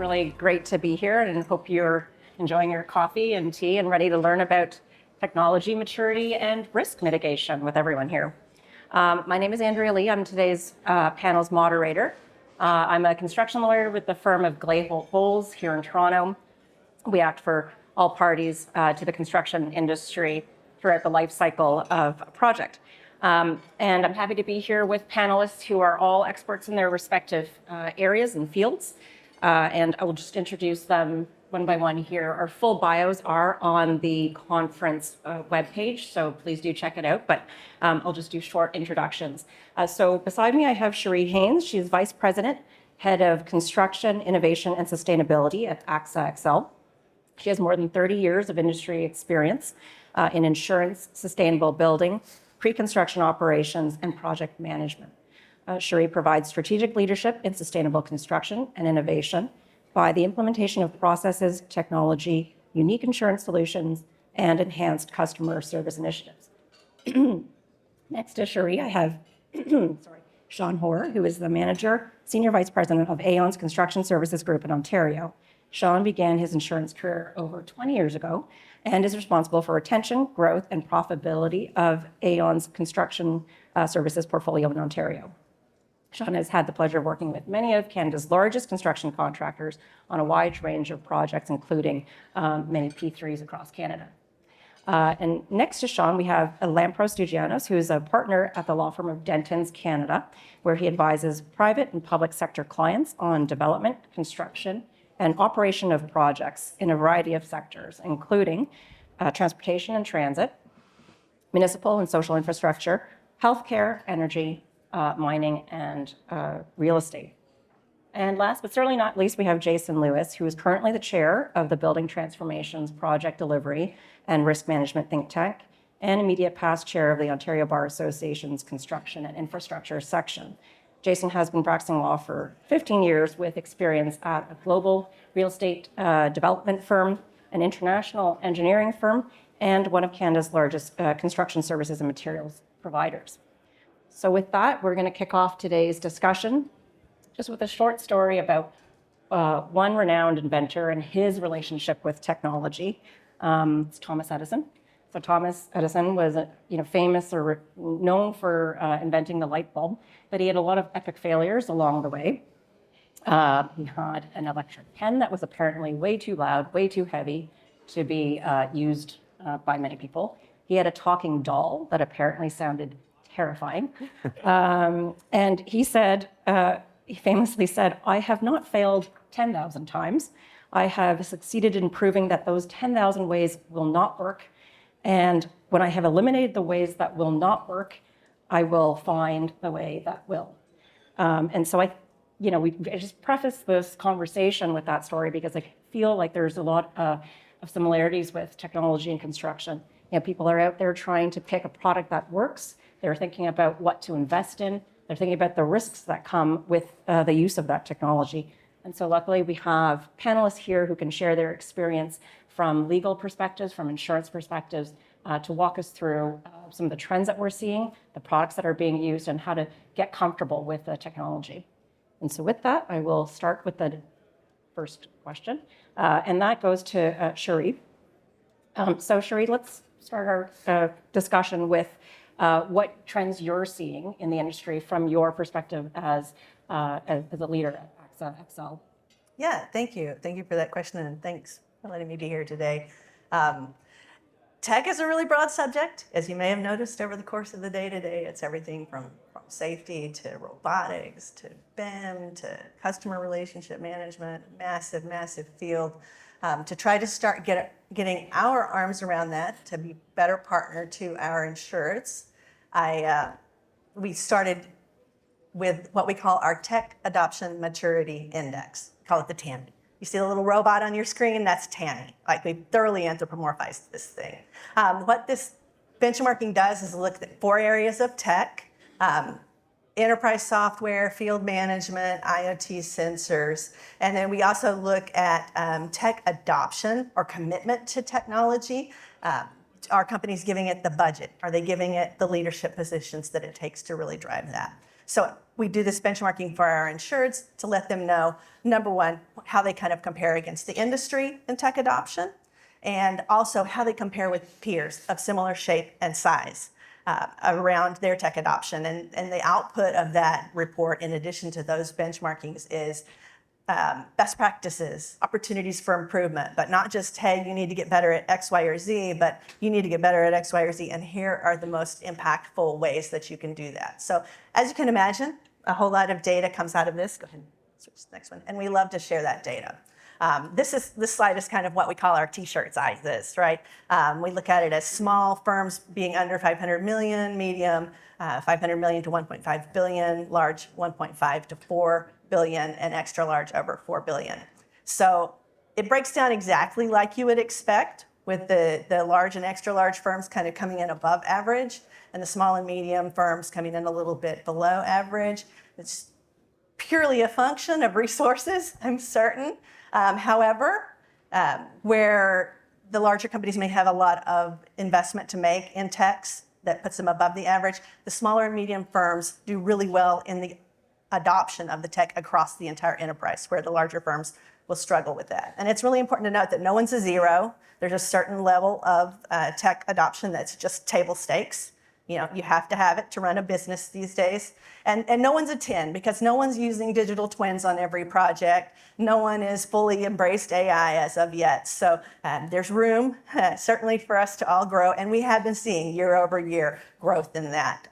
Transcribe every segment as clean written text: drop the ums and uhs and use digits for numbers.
really great to be here and hope you're enjoying your coffee and tea and ready to learn about technology maturity and risk mitigation with everyone here. My name is Andrea Lee. I'm today's panel's moderator. I'm a construction lawyer with the firm of Glaholt here in Toronto. We act for all parties to the construction industry throughout the life cycle of a project. And I'm happy to be here with panelists who are all experts in their respective areas and fields. And I will just introduce them one by one here. Our full bios are on the conference webpage, so please do check it out. But I'll just do short introductions. So beside me, I have Cheri Haynes. She's Vice President, Head of Construction, Innovation, and Sustainability at AXA XL. She has more than 30 years of industry experience in insurance, sustainable building, pre-construction operations, and project management. Cheri provides strategic leadership in sustainable construction and innovation by the implementation of processes, technology, unique insurance solutions, and enhanced customer service initiatives. Next to Cheri, I have Sean Hoare, who is the Manager, Senior Vice President of Aon's Construction Services Group in Ontario. Sean began his insurance career over 20 years ago and is responsible for retention, growth, and profitability of Aon's construction services portfolio in Ontario. Sean has had the pleasure of working with many of Canada's largest construction contractors on a wide range of projects, including many P3s across Canada. And next to Sean, we have Lampros Stougiannos, who is a partner at the law firm of Dentons, Canada, where he advises private and public sector clients on development, construction, and operation of projects in a variety of sectors, including transportation and transit, municipal and social infrastructure, healthcare, energy, mining, and real estate. And last but certainly not least, we have Jason Lewis, who is currently the chair of the Building Transformations Project Delivery and Risk Management Think Tank, and immediate past chair of the Ontario Bar Association's Construction and Infrastructure section. Jason has been practicing law for 15 years with experience at a global real estate development firm, an international engineering firm, and one of Canada's largest construction services and materials providers. So with that, we're going to kick off today's discussion just with a short story about one renowned inventor and his relationship with technology. It's Thomas Edison. So Thomas Edison was famous or known for inventing the light bulb, but he had a lot of epic failures along the way. He had an electric pen that was apparently way too loud, way too heavy to be used by many people. He had a talking doll that apparently sounded terrifying. And he famously said, "I have not failed 10,000 times. I have succeeded in proving that those 10,000 ways will not work. And when I have eliminated the ways that will not work, I will find the way that will." And so I just preface this conversation with that story because I feel like there's a lot of similarities with technology and construction. People are out there trying to pick a product that works. They're thinking about what to invest in. They're thinking about the risks that come with the use of that technology. And so luckily we have panelists here who can share their experience from legal perspectives, from insurance perspectives, to walk us through some of the trends that we're seeing, the products that are being used, and how to get comfortable with the technology. And so with that, I will start with the first question, and that goes to Cheri. So Cheri, let's start our discussion with what trends you're seeing in the industry from your perspective as a leader at AXA XL. Yeah, thank you. Thank you for that question, and thanks for letting me be here today. Tech is a really broad subject. As you may have noticed over the course of the day today, it's everything from safety to robotics to BIM to customer relationship management, massive field. To try to start getting our arms around that, to be better partner to our insureds, we started with what we call our Tech Adoption Maturity Index. We call it the TAMI. You see the little robot on your screen? That's TAMI. Like, we thoroughly anthropomorphized this thing. What this benchmarking does is look at 4 areas of tech: enterprise software, field management, IoT sensors. And then we also look at tech adoption or commitment to technology. Are companies giving it the budget? Are they giving it the leadership positions that it takes to really drive that? So we do this benchmarking for our insureds to let them know, number one, how they kind of compare against the industry in tech adoption, and also how they compare with peers of similar shape and size around their tech adoption. And the output of that report, in addition to those benchmarkings, is best practices, opportunities for improvement, but not just, hey, you need to get better at X, Y, or Z, but you need to get better at X, Y, or Z, and here are the most impactful ways that you can do that. So as you can imagine, a whole lot of data comes out of this. Go ahead and switch to the next one. And we love to share that data. This slide is kind of what we call our t-shirt sizes, right? We look at it as small firms being under 500 million, medium 500 million to 1.5 billion, large 1.5 to 4 billion, and extra large over 4 billion. So it breaks down exactly like you would expect, with the large and extra large firms kind of coming in above average, and the small and medium firms coming in a little bit below average. It's purely a function of resources, I'm certain. However, where the larger companies may have a lot of investment to make in techs that puts them above the average, the smaller and medium firms do really well in the adoption of the tech across the entire enterprise, where the larger firms will struggle with that. And it's really important to note that no one's a zero. There's a certain level of tech adoption that's just table stakes. You know, you have to have it to run a business these days. And no one's a 10, because no one's using digital twins on every project. No one is fully embraced AI as of yet. So there's room, certainly, for us to all grow. And we have been seeing year over year growth in that,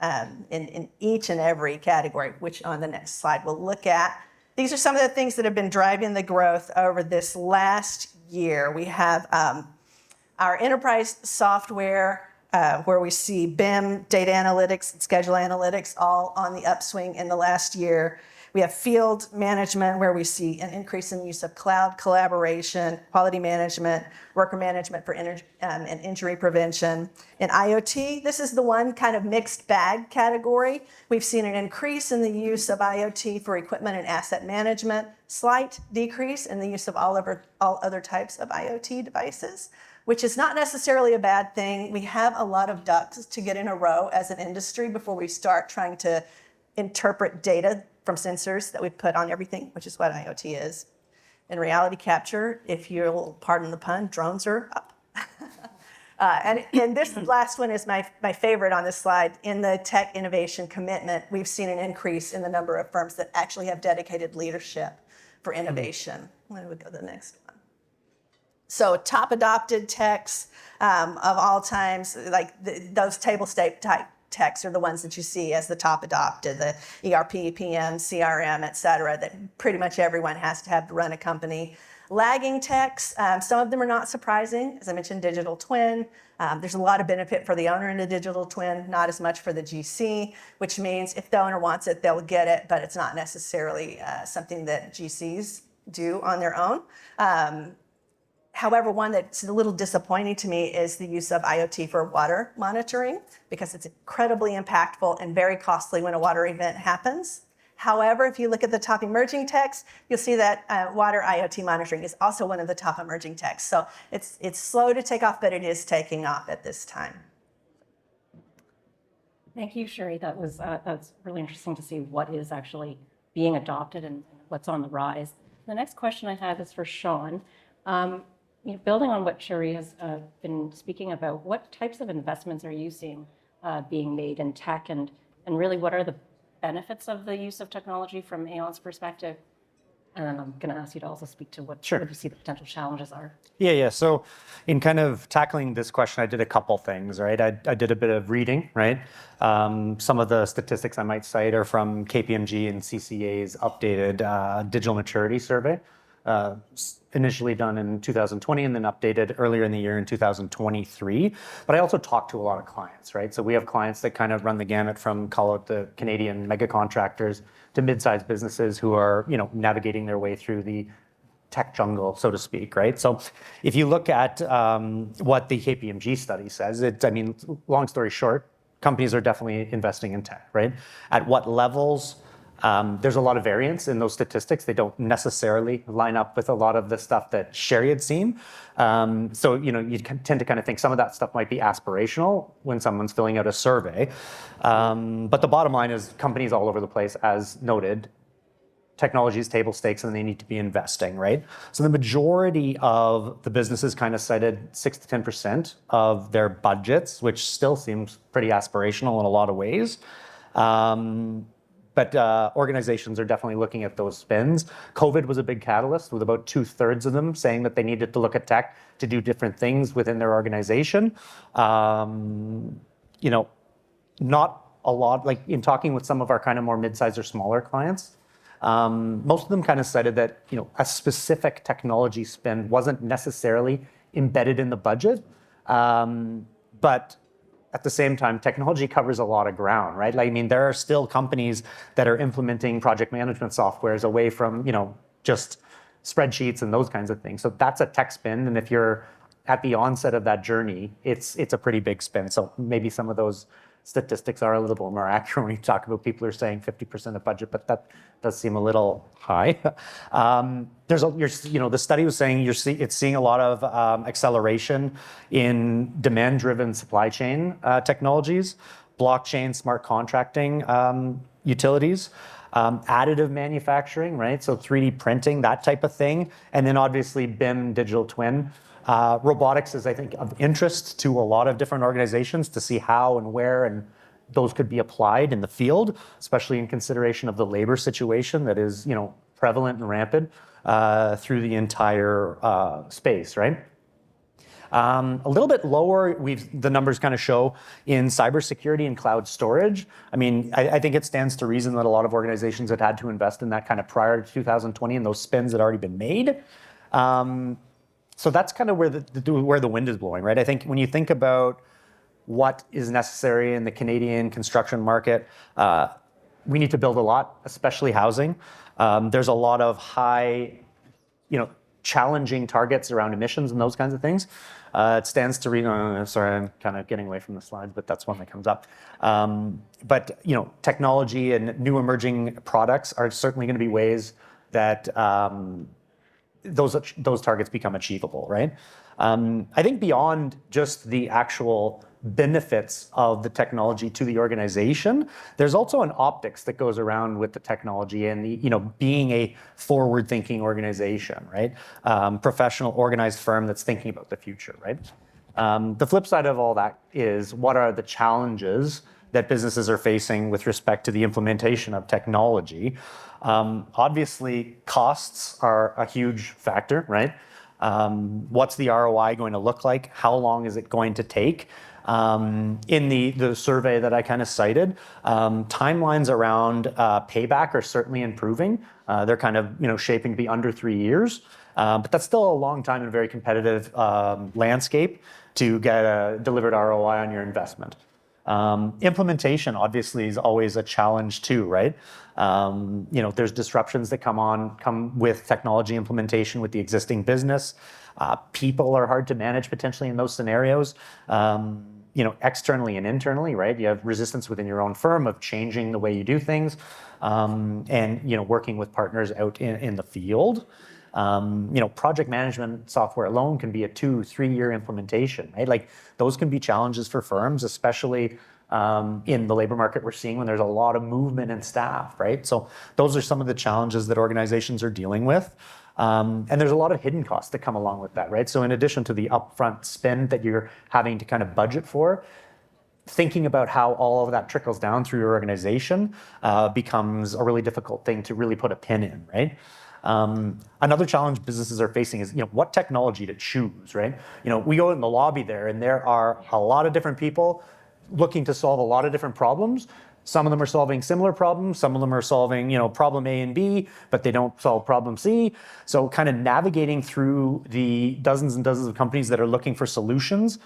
in each and every category, which on the next slide we'll look at. These are some of the things that have been driving the growth over this last year. We have our enterprise software, where we see BIM, data analytics, and schedule analytics all on the upswing in the last year. We have field management, where we see an increase in the use of cloud collaboration, quality management, worker management for and injury prevention. In IoT, this is the one kind of mixed bag category. We've seen an increase in the use of IoT for equipment and asset management, slight decrease in the use of all other types of IoT devices, which is not necessarily a bad thing. We have a lot of ducks to get in a row as an industry before we start trying to interpret data from sensors that we put on everything, which is what IoT is. In reality capture, if you'll pardon the pun, drones are up. And this last one is my favorite on this slide. In the tech innovation commitment, we've seen an increase in the number of firms that actually have dedicated leadership for innovation. Let me go to the next one. So top adopted techs of all times, like those table stake type techs are the ones that you see as the top adopted, the ERP, PM, CRM, et cetera, that pretty much everyone has to have to run a company. Lagging techs, some of them are not surprising. As I mentioned, digital twin. There's a lot of benefit for the owner in a digital twin, not as much for the GC, which means if the owner wants it, they'll get it, but it's not necessarily something that GCs do on their own. However, one that's a little disappointing to me is the use of IoT for water monitoring, because it's incredibly impactful and very costly when a water event happens. However, if you look at the top emerging techs, you'll see that water IoT monitoring is also one of the top emerging techs. So it's slow to take off, but it is taking off at this time. Thank you, Cheri. That's really interesting to see what is actually being adopted and what's on the rise. The next question I have is for Sean. Building on what Cheri has been speaking about, what types of investments are you seeing being made in tech, and really what are the benefits of the use of technology from Aon's perspective? And then I'm going to ask you to also speak to what you see the potential challenges are. Yeah. So in kind of tackling this question, I did a couple things, right? I did a bit of reading, right? Some of the statistics I might cite are from KPMG and CCA's updated digital maturity survey. Initially done in 2020 and then updated earlier in the year in 2023. But I also talked to a lot of clients, right? So we have clients that kind of run the gamut from, call it the Canadian mega contractors, to mid-sized businesses who are, navigating their way through the tech jungle, so to speak, right? So if you look at what the KPMG study says, long story short, companies are definitely investing in tech, right? At what levels? There's a lot of variance in those statistics. They don't necessarily line up with a lot of the stuff that Cheri had seen. So, you tend to kind of think some of that stuff might be aspirational when someone's filling out a survey. But the bottom line is companies all over the place, as noted, technology is table stakes and they need to be investing, right? So the majority of the businesses kind of cited 6 to 10% of their budgets, which still seems pretty aspirational in a lot of ways. But organizations are definitely looking at those spends. COVID was a big catalyst, with about 2/3 of them saying that they needed to look at tech to do different things within their organization. Not a lot, like in talking with some of our kind of more mid-sized or smaller clients, most of them kind of cited that a specific technology spend wasn't necessarily embedded in the budget, but at the same time, technology covers a lot of ground, right? Like, I mean, there are still companies that are implementing project management softwares away from just spreadsheets and those kinds of things. So that's a tech spend, and if you're at the onset of that journey, it's a pretty big spend. So maybe some of those statistics are a little bit more accurate when you talk about people who are saying 50% of budget, but that does seem a little high. The study was saying it's seeing a lot of acceleration in demand-driven supply chain technologies, blockchain, smart contracting utilities, additive manufacturing, right? So 3D printing, that type of thing, and then obviously BIM, digital twin. Robotics is, I think, of interest to a lot of different organizations to see how and where and those could be applied in the field, especially in consideration of the labor situation that is, prevalent and rampant through the entire space, right? A little bit lower, the numbers kind of show in cybersecurity and cloud storage. I mean, I think it stands to reason that a lot of organizations had to invest in that kind of prior to 2020, and those spends had already been made. So that's kind of where the wind is blowing, right? I think when you think about what is necessary in the Canadian construction market, we need to build a lot, especially housing. There's a lot of high, challenging targets around emissions and those kinds of things. It stands to reason. Sorry, I'm kind of getting away from the slides, but that's one that comes up. But technology and new emerging products are certainly going to be ways that those targets become achievable, right? I think beyond just the actual benefits of the technology to the organization, there's also an optics that goes around with the technology and the, being a forward-thinking organization, right? Professional, organized firm that's thinking about the future, right? The flip side of all that is, what are the challenges that businesses are facing with respect to the implementation of technology? Obviously, costs are a huge factor, right? What's the ROI going to look like? How long is it going to take? In the survey that I kind of cited, timelines around payback are certainly improving. They're kind of shaping to be under 3 years, but that's still a long time in a very competitive landscape to get a delivered ROI on your investment. Implementation obviously is always a challenge too, right? There's disruptions that come with technology implementation with the existing business. People are hard to manage potentially in those scenarios. Externally and internally, right? You have resistance within your own firm of changing the way you do things, and working with partners out in the field. Project management software alone can be a 2-3 year implementation, right? Like, those can be challenges for firms, especially in the labor market we're seeing when there's a lot of movement in staff, right? So those are some of the challenges that organizations are dealing with. And there's a lot of hidden costs that come along with that, right? So in addition to the upfront spend that you're having to kind of budget for, thinking about how all of that trickles down through your organization becomes a really difficult thing to really put a pin in, right? Another challenge businesses are facing is, what technology to choose, right? We go in the lobby there, and there are a lot of different people looking to solve a lot of different problems. Some of them are solving similar problems. Some of them are solving, problem A and B, but they don't solve problem C. So kind of navigating through the dozens and dozens of companies that are looking for solutions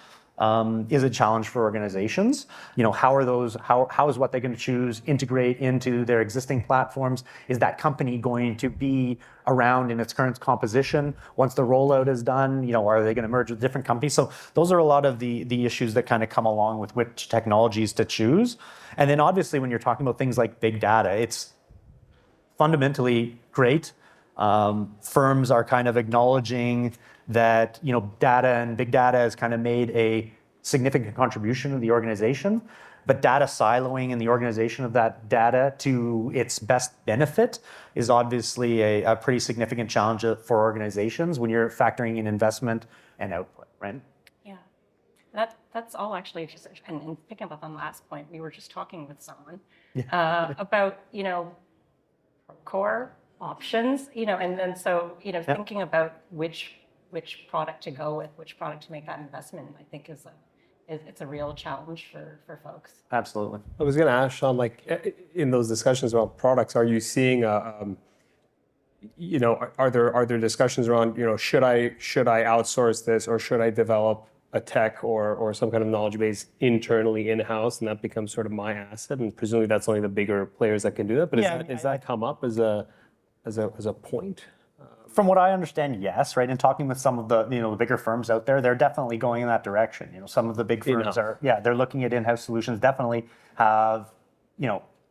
is a challenge for organizations. How is what they're going to choose integrate into their existing platforms? Is that company going to be around in its current composition once the rollout is done? Are they going to merge with different companies? So those are a lot of the issues that kind of come along with which technologies to choose. And then obviously when you're talking about things like big data, it's fundamentally great. Firms are kind of acknowledging that, data and big data has kind of made a significant contribution to the organization, but data siloing in the organization of that data to its best benefit is obviously a pretty significant challenge for organizations when you're factoring in investment and output, right? Yeah, that's all actually just, and picking up on the last point, we were just talking with someone about, core options, and then so, thinking about which product to go with, which product to make that investment, I think it's a real challenge for folks. Absolutely. I was going to ask Sean, like in those discussions about products, are you seeing are there discussions around, should I outsource this, or should I develop a tech or some kind of knowledge base internally in-house, and that becomes sort of my asset? And presumably that's only the bigger players that can do that. But is that come up as a point? From what I understand, yes, right. And talking with some of the the bigger firms out there, they're definitely going in that direction. Some of the big firms they're looking at in-house solutions. Definitely have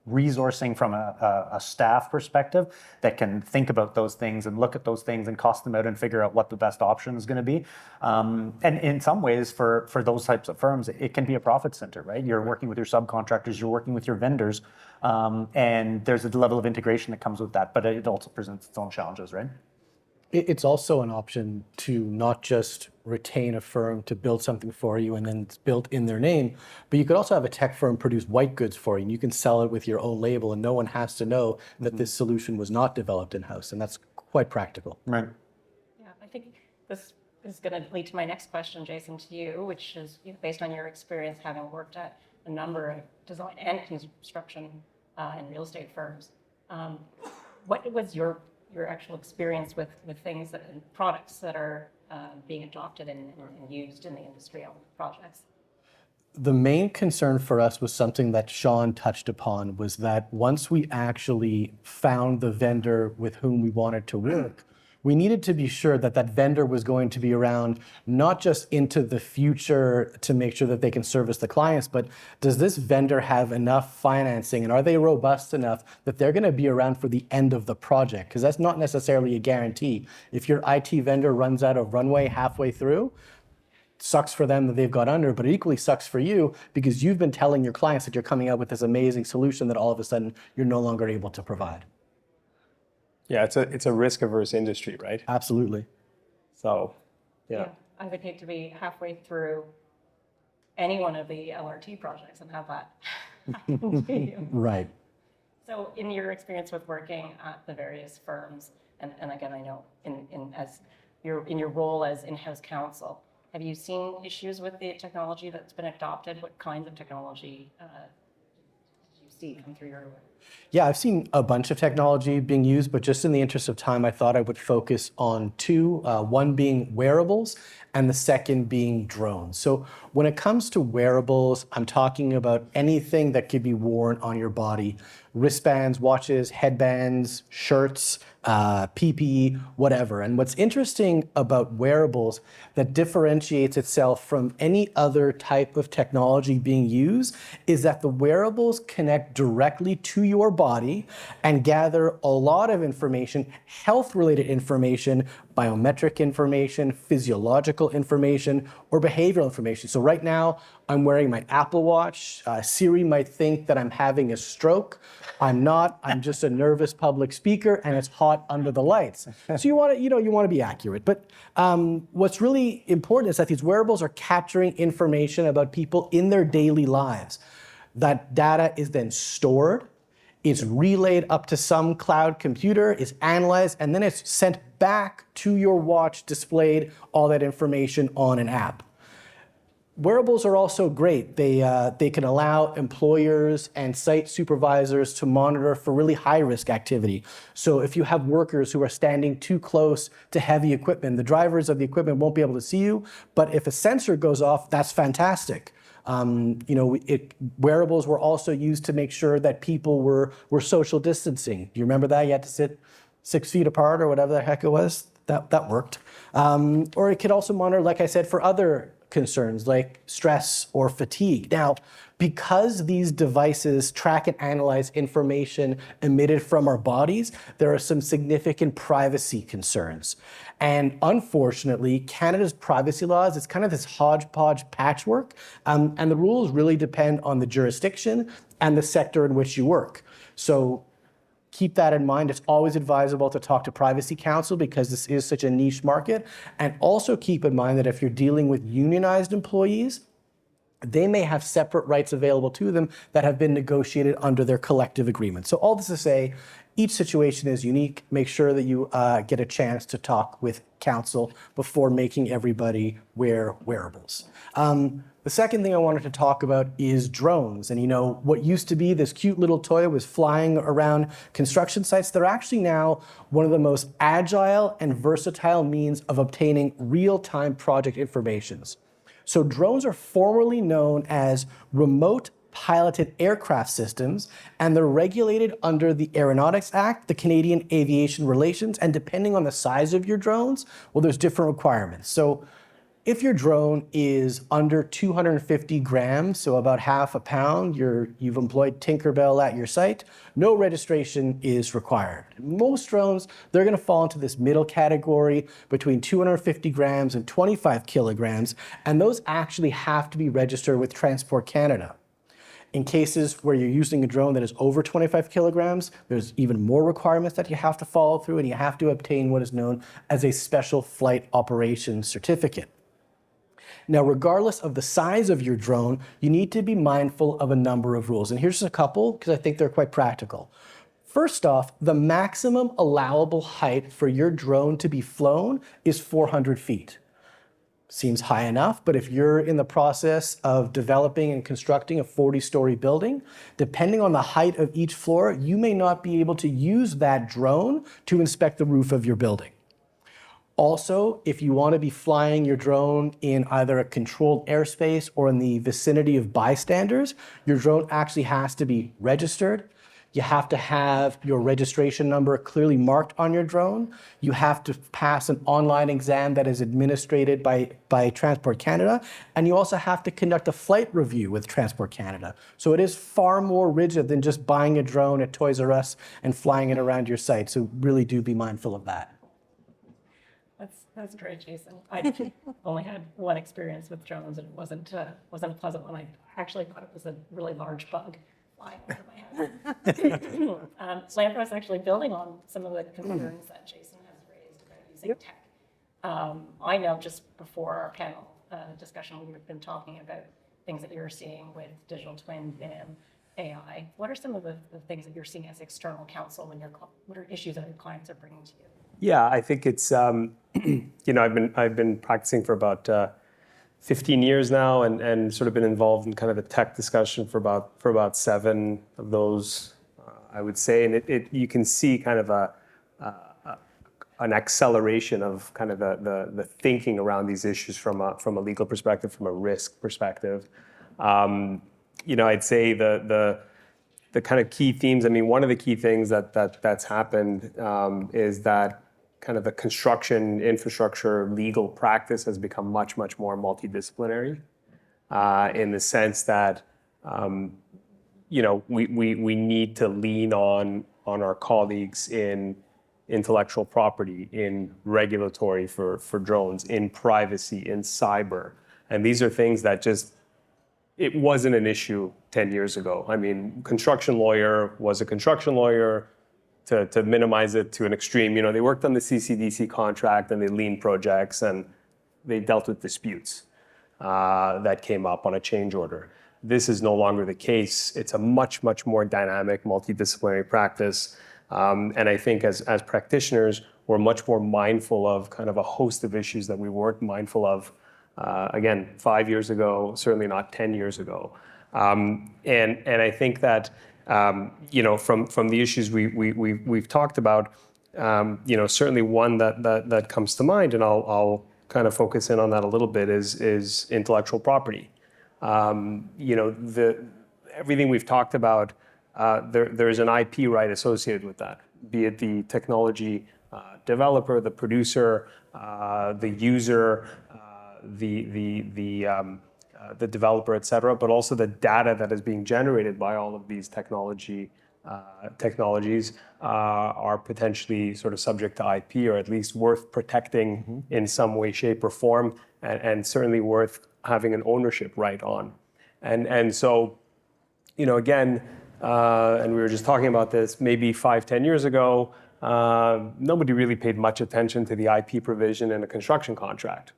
resourcing from a staff perspective that can think about those things and look at those things and cost them out and figure out what the best option is going to be. And in some ways, for those types of firms, it can be a profit center, right? You're working with your subcontractors, you're working with your vendors, and there's a level of integration that comes with that, but it also presents its own challenges, right? It's also an option to not just retain a firm to build something for you and then it's built in their name, but you could also have a tech firm produce white goods for you, and you can sell it with your own label, and no one has to know that this solution was not developed in-house, and that's quite practical. Right. Yeah, I think this is going to lead to my next question, Jason, to you, which is based on your experience having worked at a number of design and construction and real estate firms. What was your actual experience with things and products that are being adopted and used in the industry on projects? The main concern for us was something that Sean touched upon, was that once we actually found the vendor with whom we wanted to work, we needed to be sure that that vendor was going to be around not just into the future to make sure that they can service the clients, but does this vendor have enough financing, and are they robust enough that they're going to be around for the end of the project? Because that's not necessarily a guarantee. If your IT vendor runs out of runway halfway through, sucks for them that they've got under, but it equally sucks for you because you've been telling your clients that you're coming out with this amazing solution that all of a sudden you're no longer able to provide. Yeah, it's a risk-averse industry, right? Absolutely. So, yeah. I would hate to be halfway through any one of the LRT projects and have that happen to you. Right. So in your experience with working at the various firms, and again, I know in your role as in-house counsel, have you seen issues with the technology that's been adopted? What kinds of technology did you see come through your work? Yeah, I've seen a bunch of technology being used, but just in the interest of time, I thought I would focus on two, one being wearables and the second being drones. So when it comes to wearables, I'm talking about anything that could be worn on your body: wristbands, watches, headbands, shirts, PPE, whatever. And what's interesting about wearables that differentiates itself from any other type of technology being used is that the wearables connect directly to your body and gather a lot of information, health-related information, biometric information, physiological information, or behavioral information. So right now, I'm wearing my Apple Watch. Siri might think that I'm having a stroke. I'm not. I'm just a nervous public speaker, and it's hot under the lights. So you want to be accurate. But what's really important is that these wearables are capturing information about people in their daily lives. That data is then stored. It's relayed up to some cloud computer, is analyzed, and then it's sent back to your watch, displayed all that information on an app. Wearables are also great. They can allow employers and site supervisors to monitor for really high-risk activity. So if you have workers who are standing too close to heavy equipment, the drivers of the equipment won't be able to see you, but if a sensor goes off, that's fantastic. Wearables were also used to make sure that people were social distancing. Do you remember that? You had to sit 6 feet apart or whatever the heck it was. That worked. Or it could also monitor, like I said, for other concerns like stress or fatigue. Now, because these devices track and analyze information emitted from our bodies, there are some significant privacy concerns. And unfortunately, Canada's privacy laws, it's kind of this hodgepodge patchwork, and the rules really depend on the jurisdiction and the sector in which you work. So keep that in mind. It's always advisable to talk to Privacy Counsel because this is such a niche market. And also keep in mind that if you're dealing with unionized employees, they may have separate rights available to them that have been negotiated under their collective agreement. So all this to say, each situation is unique. Make sure that you get a chance to talk with counsel before making everybody wear wearables. The second thing I wanted to talk about is drones. And what used to be this cute little toy was flying around construction sites. They're actually now one of the most agile and versatile means of obtaining real-time project informations. So drones are formerly known as remote piloted aircraft systems, and they're regulated under the Aeronautics Act, the Canadian Aviation Relations, and depending on the size of your drones, well, there's different requirements. So if your drone is under 250 grams, so about half a pound, you've employed Tinkerbell at your site, no registration is required. Most drones, they're gonna fall into this middle category between 250 grams and 25 kilograms, and those actually have to be registered with Transport Canada. In cases where you're using a drone that is over 25 kilograms, there's even more requirements that you have to follow through, and you have to obtain what is known as a Special Flight Operations Certificate. Now, regardless of the size of your drone, you need to be mindful of a number of rules. And here's just a couple, because I think they're quite practical. First off, the maximum allowable height for your drone to be flown is 400 feet. Seems high enough, but if you're in the process of developing and constructing a 40-story building, depending on the height of each floor, you may not be able to use that drone to inspect the roof of your building. Also, if you want to be flying your drone in either a controlled airspace or in the vicinity of bystanders, your drone actually has to be registered. You have to have your registration number clearly marked on your drone. You have to pass an online exam that is administered by Transport Canada. And you also have to conduct a flight review with Transport Canada. So it is far more rigid than just buying a drone at Toys R Us and flying it around your site. So really do be mindful of that. That's great, Jason. I only had one experience with drones, and it wasn't a pleasant one. I actually thought it was a really large bug flying over my head. Lampros actually building on some of the concerns that Jason has raised about using tech. I know just before our panel discussion, we've been talking about things that you're seeing with digital twin, BIM, AI. What are some of the things that you're seeing as external counsel what are issues that your clients are bringing to you? Yeah, I think it's I've been practicing for about 15 years now, and sort of been involved in kind of a tech discussion for about 7 of those, I would say, and you can see kind of an acceleration of kind of the thinking around these issues from a legal perspective, from a risk perspective. I'd say the kind of key themes. I mean, one of the key things that's happened is that kind of the construction infrastructure legal practice has become much more multidisciplinary, in the sense that we need to lean on our colleagues in intellectual property, in regulatory for drones, in privacy, in cyber, and these are things that it wasn't an issue 10 years ago. I mean, construction lawyer was a construction lawyer. To minimize it to an extreme, they worked on the CCDC contract and they lean projects and they dealt with disputes that came up on a change order. This is no longer the case. It's a much more dynamic, multidisciplinary practice. And I think as practitioners, we're much more mindful of kind of a host of issues that we weren't mindful of, again, 5 years ago, certainly not 10 years ago. And I think that from the issues we've talked about, certainly one that comes to mind, and I'll kind of focus in on that a little bit, is intellectual property. Everything we've talked about, there's an IP right associated with that, be it the technology developer, the producer, the user, the developer, et cetera, but also the data that is being generated by all of these technologies are potentially sort of subject to IP, or at least worth protecting in some way, shape, or form, and certainly worth having an ownership right on. And so, again, and we were just talking about this, maybe 5-10 years ago, nobody really paid much attention to the IP provision in a construction contract.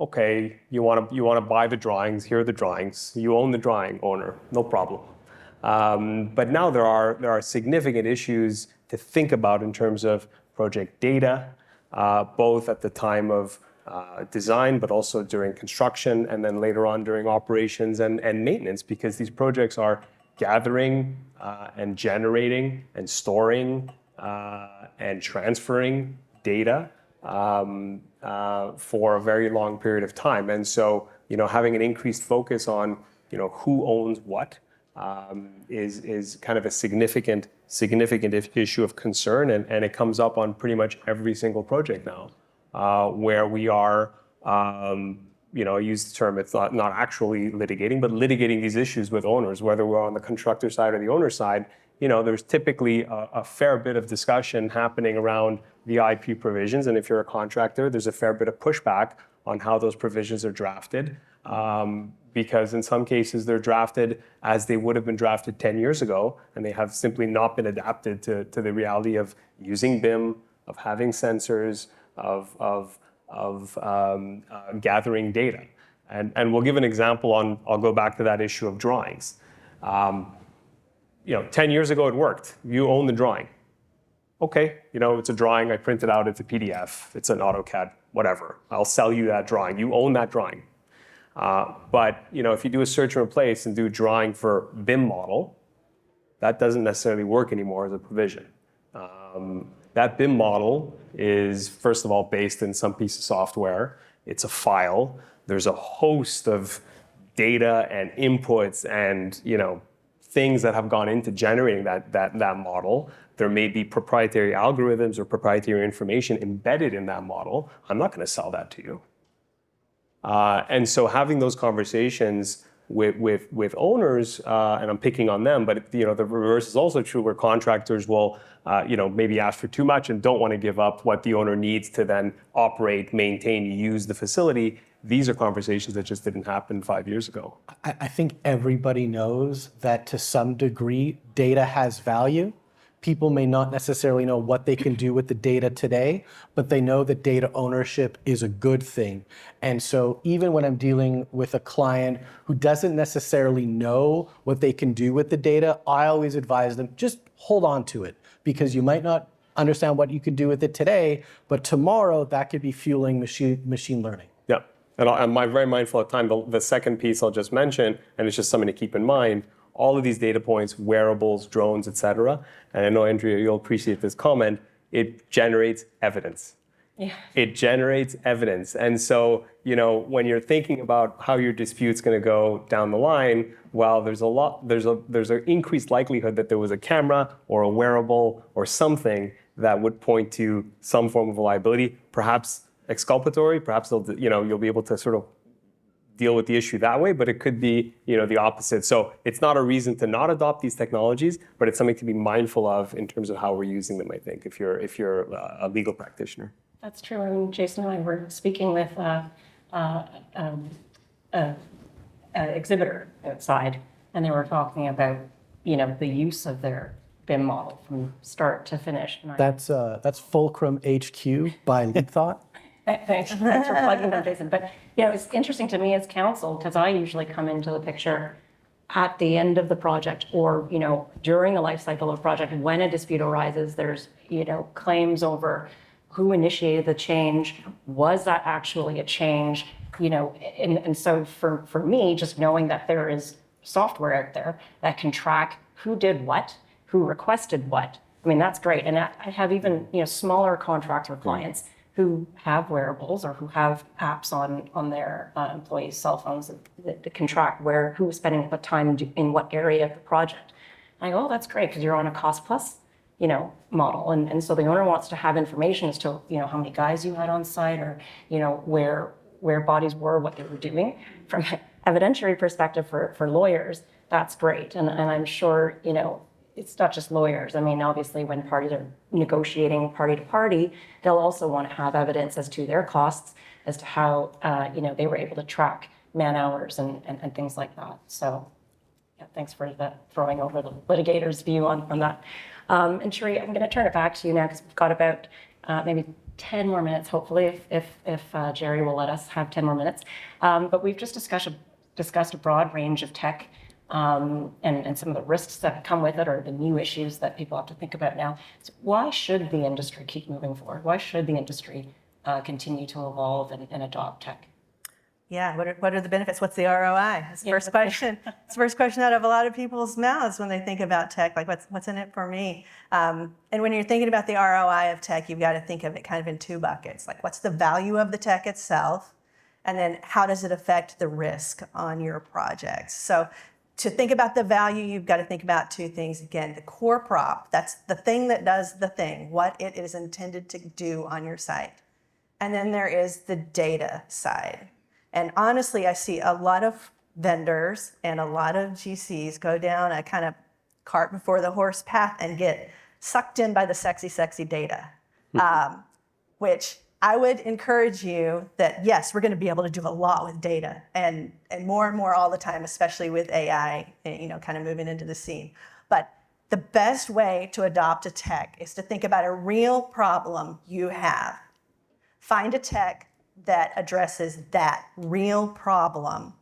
Okay, you want to buy the drawings, here are the drawings. You own the drawing, owner, no problem. But now there are significant issues to think about in terms of project data, both at the time of design, but also during construction, and then later on during operations and maintenance, because these projects are gathering and generating and storing and transferring data for a very long period of time. And so, having an increased focus on, who owns what is kind of a significant issue of concern, and it comes up on pretty much every single project now, where we are, I use the term, it's not actually litigating, but litigating these issues with owners, whether we're on the constructor side or the owner side. There's typically a fair bit of discussion happening around the IP provisions, and if you're a contractor, there's a fair bit of pushback on how those provisions are drafted, because in some cases they're drafted as they would have been drafted 10 years ago, and they have simply not been adapted to the reality of using BIM, of having sensors, of gathering data. And we'll give an example I'll go back to that issue of drawings. 10 years ago it worked. You own the drawing. Okay, it's a drawing, I print it out, it's a PDF, it's an AutoCAD, whatever. I'll sell you that drawing. You own that drawing. But if you do a search and replace and do a drawing for BIM model, that doesn't necessarily work anymore as a provision. That BIM model is, first of all, based in some piece of software. It's a file. There's a host of data and inputs and things that have gone into generating that model. There may be proprietary algorithms or proprietary information embedded in that model. I'm not going to sell that to you. And so having those conversations with owners, and I'm picking on them, but the reverse is also true, where contractors will maybe ask for too much and don't want to give up what the owner needs to then operate, maintain, use the facility. These are conversations that just didn't happen 5 years ago. I think everybody knows that to some degree, data has value. People may not necessarily know what they can do with the data today, but they know that data ownership is a good thing. And so even when I'm dealing with a client who doesn't necessarily know what they can do with the data, I always advise them, just hold on to it, because you might not understand what you can do with it today, but tomorrow that could be fueling machine learning. Yeah, and I'm very mindful of time. The second piece I'll just mention, and it's just something to keep in mind, all of these data points, wearables, drones, et cetera, and I know, Andrea, you'll appreciate this comment, it generates evidence. Yeah. It generates evidence. And so, when you're thinking about how your dispute's going to go down the line, well, there's an increased likelihood that there was a camera or a wearable or something that would point to some form of a liability, perhaps exculpatory, perhaps you'll be able to sort of deal with the issue that way, but it could be, the opposite. So it's not a reason to not adopt these technologies, but it's something to be mindful of in terms of how we're using them, I think, if you're a legal practitioner. That's true. I mean, Jason and I were speaking with exhibitor outside, and they were talking about, the use of their BIM model from start to finish. And That's Fulcrum HQ by Thought. Thanks for plugging that, Jason. But it's interesting to me as counsel, because I usually come into the picture at the end of the project, or during the life cycle of a project. When a dispute arises, there's claims over who initiated the change. Was that actually a change? And so for me, just knowing that there is software out there that can track who did what, who requested what. I mean, that's great. And I have even smaller contractor clients who have wearables or who have apps on their employees' cell phones that can track who's spending what time in what area of the project. And I go, oh, that's great, because you're on a cost plus model. And so the owner wants to have information as to, how many guys you had on site, or, where bodies were, what they were doing. From an evidentiary perspective for lawyers, that's great. And I'm sure, it's not just lawyers. I mean, obviously, when parties are negotiating party to party, they'll also want to have evidence as to their costs, as to how, they were able to track man hours and things like that. So, yeah, thanks for throwing over the litigator's view on that. And Cheri, I'm going to turn it back to you now, because we've got about maybe 10 more minutes, hopefully, if Cheri will let us have 10 more minutes. But we've just discussed a broad range of tech and some of the risks that come with it, or the new issues that people have to think about now. So why should the industry keep moving forward? Why should the industry continue to evolve and adopt tech? Yeah, what are the benefits? What's the ROI? That's the first question. It's the first question out of a lot of people's mouths when they think about tech, like what's in it for me? And when you're thinking about the ROI of tech, you've got to think of it kind of in two buckets. Like, what's the value of the tech itself? And then how does it affect the risk on your projects? So to think about the value, you've got to think about two things. Again, the core prop, that's the thing that does the thing, what it is intended to do on your site. And then there is the data side. And honestly, I see a lot of vendors and a lot of GCs go down a kind of cart before the horse path and get sucked in by the sexy, sexy data, which I would encourage you that, yes, we're going to be able to do a lot with data and more all the time, especially with AI, kind of moving into the scene. But the best way to adopt a tech is to think about a real problem you have. Find a tech that addresses that real problem.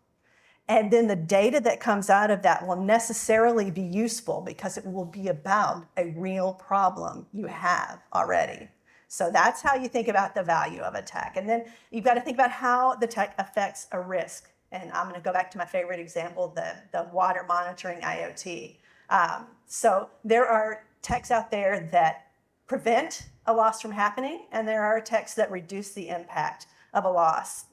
And then the data that comes out of that will necessarily be useful, because it will be about a real problem you have already. So that's how you think about the value of a tech. And then you've got to think about how the tech affects a risk. And I'm going to go back to my favorite example, the water monitoring IoT. So there are techs out there that prevent a loss from happening, and there are techs that reduce the impact of a loss.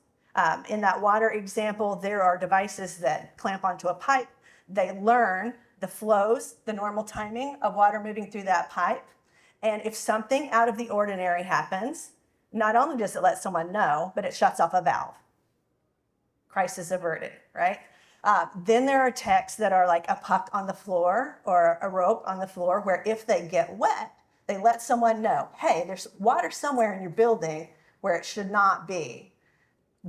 In that water example, there are devices that clamp onto a pipe. They learn the flows, the normal timing of water moving through that pipe. And if something out of the ordinary happens, not only does it let someone know, but it shuts off a valve. Crisis averted, right? Then there are techs that are like a puck on the floor or a rope on the floor, where if they get wet, they let someone know, hey, there's water somewhere in your building where it should not be.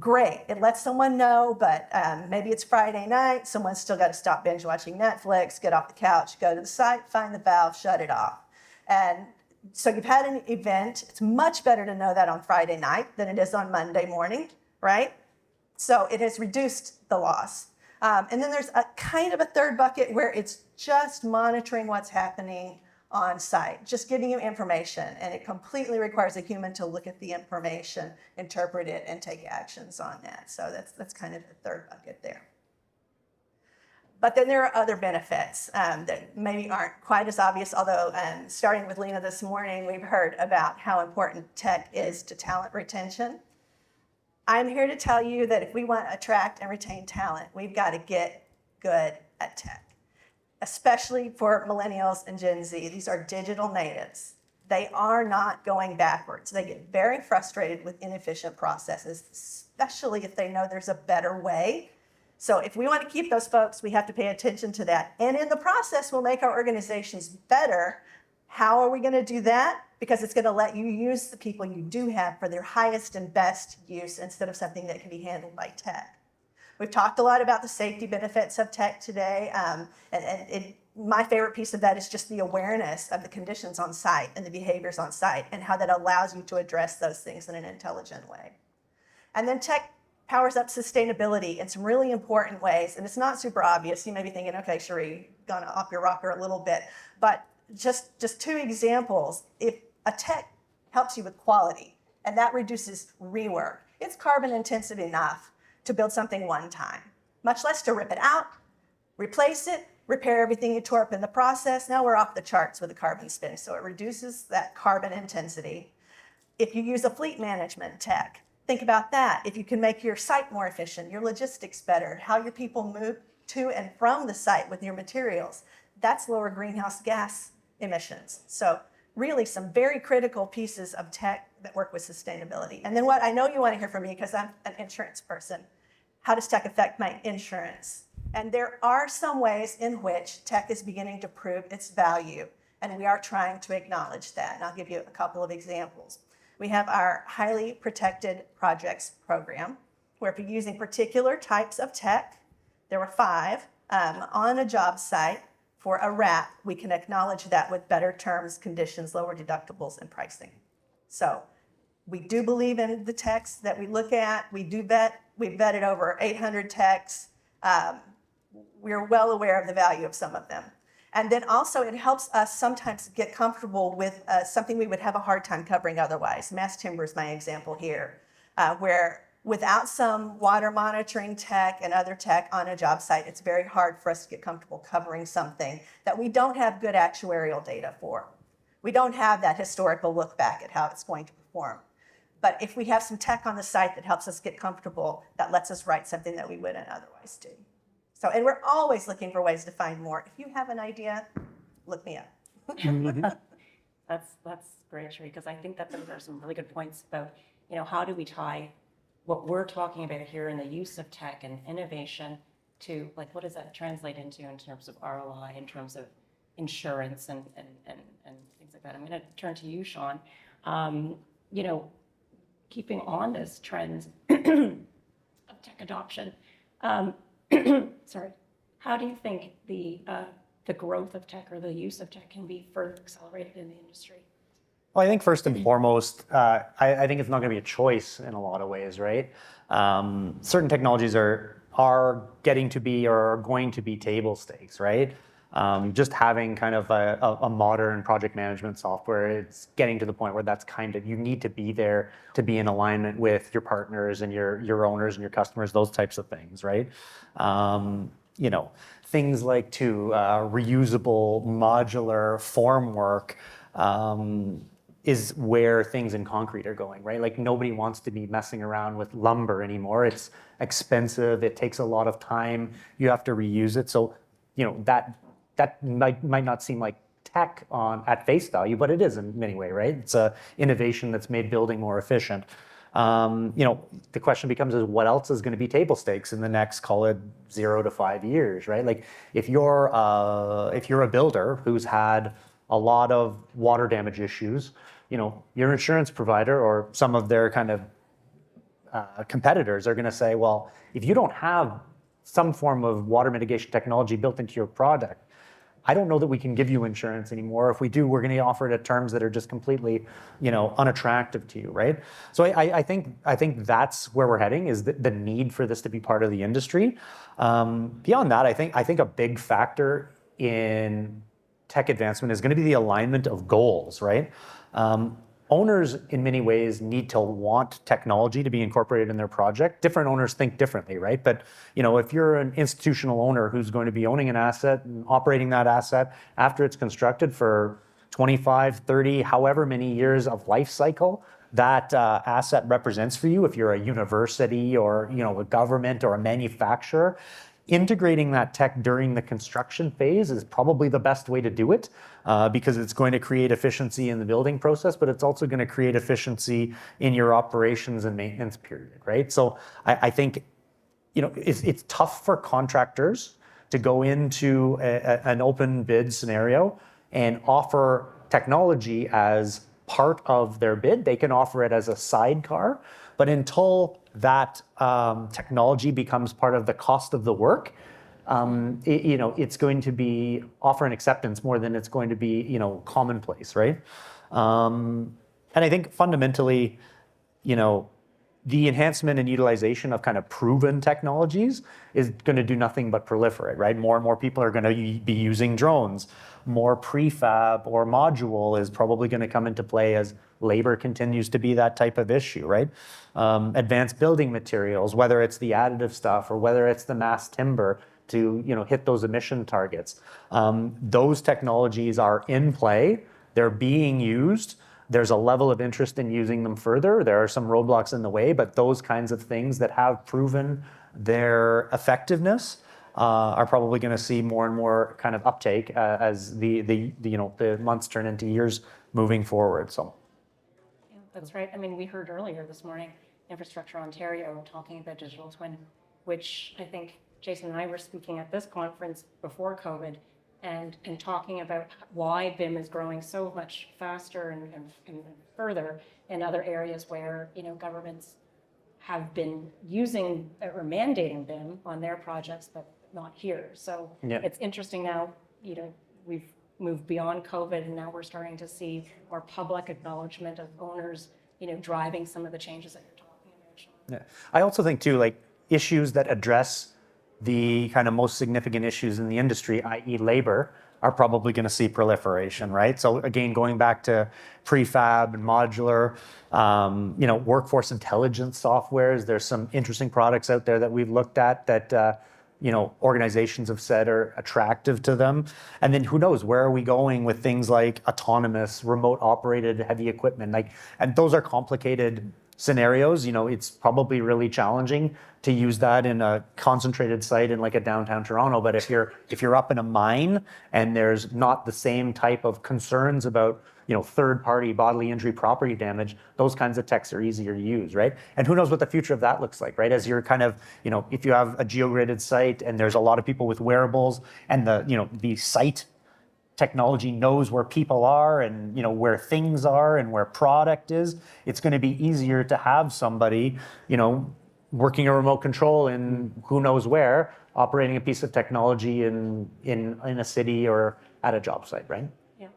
Great, it lets someone know, but maybe it's Friday night, someone's still got to stop binge watching Netflix, get off the couch, go to the site, find the valve, shut it off. And so you've had an event. It's much better to know that on Friday night than it is on Monday morning, right? So it has reduced the loss. And then there's a kind of a third bucket where it's just monitoring what's happening on site, just giving you information, and it completely requires a human to look at the information, interpret it, and take actions on that. So that's kind of the third bucket there. But then there are other benefits that maybe aren't quite as obvious, although starting with Lena this morning, we've heard about how important tech is to talent retention. I'm here to tell you that if we want to attract and retain talent, we've got to get good at tech. Especially for millennials and Gen Z. These are digital natives. They are not going backwards. They get very frustrated with inefficient processes, especially if they know there's a better way. So if we want to keep those folks, we have to pay attention to that. And in the process, we'll make our organizations better. How are we going to do that? Because it's going to let you use the people you do have for their highest and best use, instead of something that can be handled by tech. We've talked a lot about the safety benefits of tech today, and my favorite piece of that is just the awareness of the conditions on site and the behaviors on site, and how that allows you to address those things in an intelligent way. And then tech powers up sustainability in some really important ways, and it's not super obvious. You may be thinking, okay, Cheri, gone off your rocker a little bit, but just two examples. If a tech helps you with quality, and that reduces rework, it's carbon intensive enough to build something one time, much less to rip it out, replace it, repair everything you tore up in the process. Now we're off the charts with the carbon spin, so it reduces that carbon intensity. If you use a fleet management tech, think about that. If you can make your site more efficient, your logistics better, how your people move to and from the site with your materials, that's lower greenhouse gas emissions. So really some very critical pieces of tech that work with sustainability. And then what I know you want to hear from me, because I'm an insurance person, how does tech affect my insurance? And there are some ways in which tech is beginning to prove its value, and we are trying to acknowledge that. And I'll give you a couple of examples. We have our highly protected projects program, where if you're using particular types of tech, there were 5 on a job site for a wrap, we can acknowledge that with better terms, conditions, lower deductibles, and pricing. So we do believe in the techs that we look at. We've vetted over 800 techs. We're well aware of the value of some of them. And then also it helps us sometimes get comfortable with something we would have a hard time covering otherwise. Mass timber is my example here, where without some water monitoring tech and other tech on a job site, it's very hard for us to get comfortable covering something that we don't have good actuarial data for. We don't have that historical look back at how it's going to perform. But if we have some tech on the site that helps us get comfortable, that lets us write something that we wouldn't otherwise do. So, and we're always looking for ways to find more. If you have an idea, look me up. That's great, Cheri, because I think that those are some really good points about, how do we tie what we're talking about here in the use of tech and innovation to, like, what does that translate into in terms of ROI, in terms of insurance and things like that. I'm going to turn to you, Sean. Keeping on this trend of tech adoption, sorry, how do you think the growth of tech or the use of tech can be further accelerated in the industry? Well, I think first and foremost, I think it's not going to be a choice in a lot of ways, right? Certain technologies are getting to be or are going to be table stakes, right? Just having kind of a modern project management software, it's getting to the point where that's kind of, you need to be there to be in alignment with your partners and your owners and your customers, those types of things, right? Things like reusable modular formwork, is where things in concrete are going, right? Like nobody wants to be messing around with lumber anymore. It's expensive. It takes a lot of time. You have to reuse it. So, that might not seem like tech at face value, but it is in many ways, right? It's a innovation that's made building more efficient. The question becomes is what else is going to be table stakes in the next, call it 0 to 5 years, right? Like if you're a builder who's had a lot of water damage issues, your insurance provider or some of their kind of competitors are going to say, well, if you don't have some form of water mitigation technology built into your product, I don't know that we can give you insurance anymore. If we do, we're going to offer it at terms that are just completely, unattractive to you, right? So I think that's where we're heading, is the need for this to be part of the industry. Beyond that, I think a big factor in tech advancement is going to be the alignment of goals, right? Owners, in many ways, need to want technology to be incorporated in their project. Different owners think differently, right? But if you're an institutional owner who's going to be owning an asset and operating that asset after it's constructed for 25, 30, however many years of life cycle that asset represents for you, if you're a university or a government or a manufacturer, integrating that tech during the construction phase is probably the best way to do it, because it's going to create efficiency in the building process, but it's also going to create efficiency in your operations and maintenance period, right? So I think it's tough for contractors to go into an open bid scenario and offer technology as part of their bid. They can offer it as a sidecar, but until that technology becomes part of the cost of the work, it's going to be offer and acceptance more than it's going to be, commonplace, right? And I think fundamentally, the enhancement and utilization of kind of proven technologies is going to do nothing but proliferate, right? More and more people are going to be using drones. More prefab or module is probably going to come into play as labor continues to be that type of issue, right? Advanced building materials, whether it's the additive stuff or whether it's the mass timber to hit those emission targets. Those technologies are in play. They're being used. There's a level of interest in using them further. There are some roadblocks in the way, but those kinds of things that have proven their effectiveness are probably going to see more and more kind of uptake as the months turn into years moving forward. So. Yeah, that's right. I mean, we heard earlier this morning, Infrastructure Ontario talking about digital twin, which I think Jason and I were speaking at this conference before COVID, and talking about why BIM is growing so much faster and further in other areas where, governments have been using or mandating BIM on their projects, but not here. So Yeah. It's interesting now, we've moved beyond COVID, and now we're starting to see more public acknowledgement of owners, driving some of the changes that you're talking about, Sean. Yeah. I also think too, like issues that address the kind of most significant issues in the industry, i.e. labor, are probably going to see proliferation, right? So again, going back to prefab and modular, workforce intelligence softwares, there's some interesting products out there that we've looked at that, organizations have said are attractive to them. And then who knows, where are we going with things like autonomous, remote operated heavy equipment? And those are complicated scenarios. It's probably really challenging to use that in a concentrated site in like a downtown Toronto. But if you're up in a mine and there's not the same type of concerns about third-party bodily injury, property damage, those kinds of techs are easier to use, right? And who knows what the future of that looks like, right? As you're kind of, if you have a geograded site and there's a lot of people with wearables, and the site technology knows where people are and where things are and where product is, it's going to be easier to have somebody working a remote control in who knows where, operating a piece of technology in a city or at a job site, right? Yeah,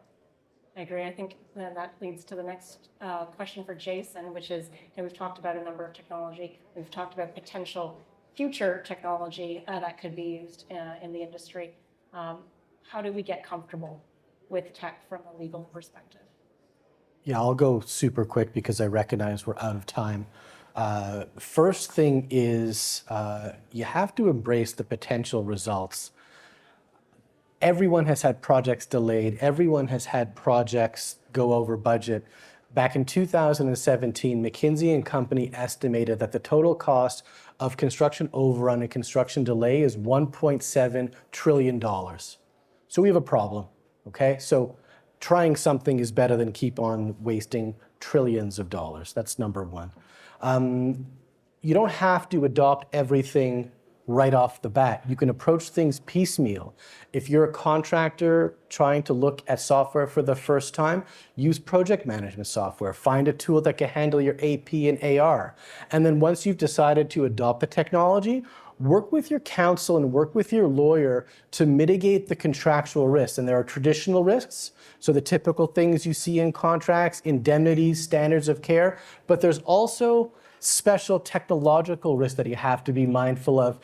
I agree. I think that leads to the next question for Jason, which is, we've talked about a number of technology. We've talked about potential future technology that could be used in the industry. How do we get comfortable with tech from a legal perspective? Yeah, I'll go super quick because I recognize we're out of time. First thing is you have to embrace the potential results. Everyone has had projects delayed. Everyone has had projects go over budget. Back in 2017, McKinsey and Company estimated that the total cost of construction overrun and construction delay is $1.7 trillion. So we have a problem, okay? So trying something is better than keep on wasting trillions of dollars. That's number one. You don't have to adopt everything right off the bat. You can approach things piecemeal. If you're a contractor trying to look at software for the first time, use project management software. Find a tool that can handle your AP and AR. And then once you've decided to adopt the technology, work with your counsel and work with your lawyer to mitigate the contractual risks. And there are traditional risks, so the typical things you see in contracts, indemnities, standards of care, but there's also special technological risks that you have to be mindful of.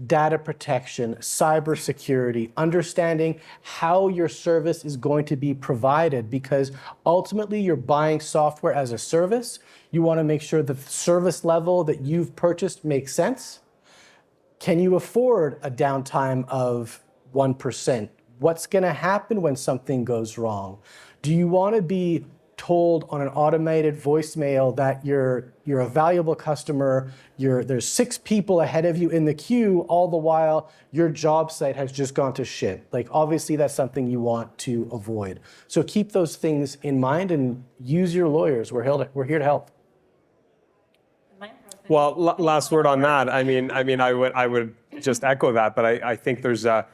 Data protection, cybersecurity, understanding how your service is going to be provided, because ultimately you're buying software as a service. You want to make sure the service level that you've purchased makes sense. Can you afford a downtime of 1%? What's going to happen when something goes wrong? Do you want to be told on an automated voicemail that you're a valuable customer, there's 6 people ahead of you in the queue, all the while your job site has just gone to shit? Like, obviously that's something you want to avoid. So keep those things in mind and use your lawyers. We're here to help. Well, last word on that. I mean, I would just echo that, but I think there's a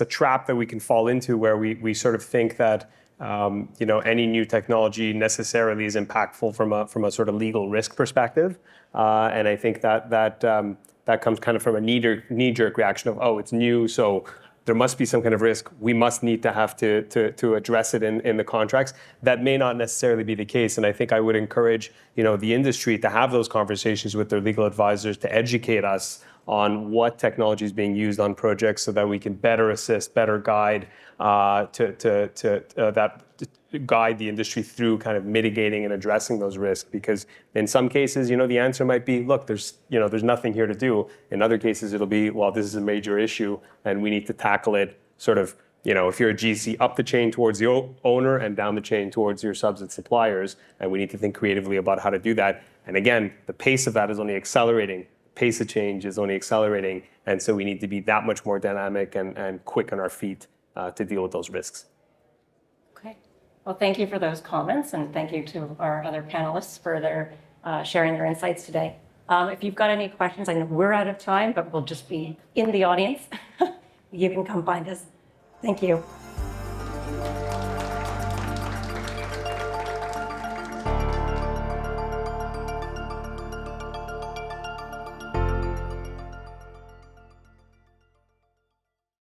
trap that we can fall into where we sort of think that any new technology necessarily is impactful from a sort of legal risk perspective, and I think that comes kind of from a knee-jerk reaction of, oh, it's new, so there must be some kind of risk. We must need to have to address it in the contracts. That may not necessarily be the case, and I think I would encourage the industry to have those conversations with their legal advisors to educate us on what technology is being used on projects so that we can better assist, better guide guide the industry through kind of mitigating and addressing those risks. Because in some cases, the answer might be, look, there's nothing here to do. In other cases, it'll be, well, this is a major issue and we need to tackle it sort of, if you're a GC, up the chain towards the owner and down the chain towards your subs and suppliers. And we need to think creatively about how to do that. And again, the pace of that is only accelerating. pace of change is only accelerating. And so we need to be that much more dynamic and quick on our feet to deal with those risks. Okay. Well, thank you for those comments, and thank you to our other panelists for their sharing their insights today. If you've got any questions, I know we're out of time, but we'll just be in the audience. You can come find us. Thank you.